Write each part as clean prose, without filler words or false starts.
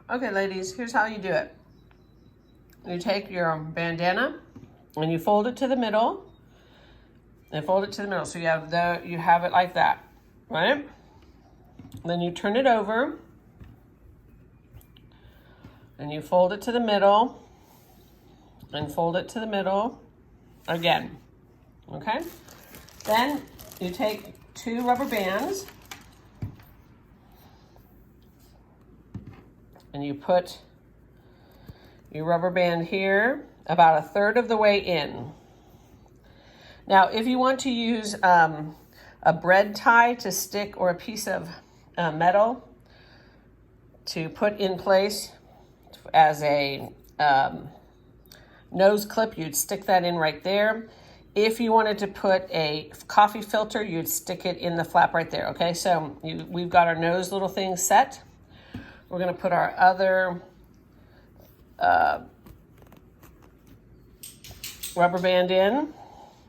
Okay, ladies, here's how you do it. You take your bandana and you fold it to the middle. And fold it to the middle. So you have it like that, right? Then you turn it over and you fold it to the middle and fold it to the middle again. Okay? Then you take 2 rubber bands and you put your rubber band here about 1/3 of the way in. Now, if you want to use a bread tie to stick or a piece of metal to put in place as a nose clip, you'd stick that in right there. If you wanted to put a coffee filter, you'd stick it in the flap right there, okay? So we've got our nose little thing set. We're gonna put our other rubber band in.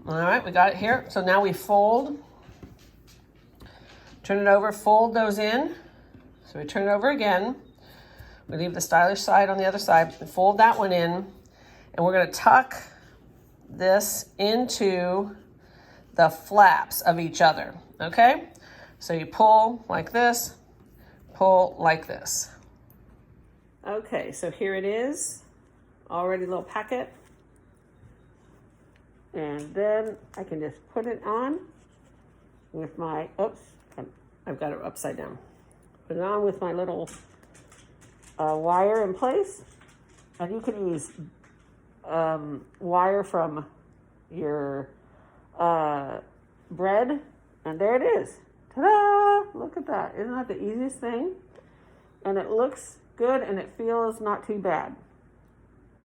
All right, we got it here. So now we fold, turn it over, fold those in. So we turn it over again. We leave the stylish side on the other side, fold that one in, and we're gonna tuck this into the flaps of each other, okay? So you pull like this, pull like this. Okay, so here it is, already a little packet. And then I can just put it on with my, I've got it upside down. Put it on with my little wire in place. And you can use wire from your bread. And there it is. Ta-da! Look at that. Isn't that the easiest thing? And it looks good and it feels not too bad.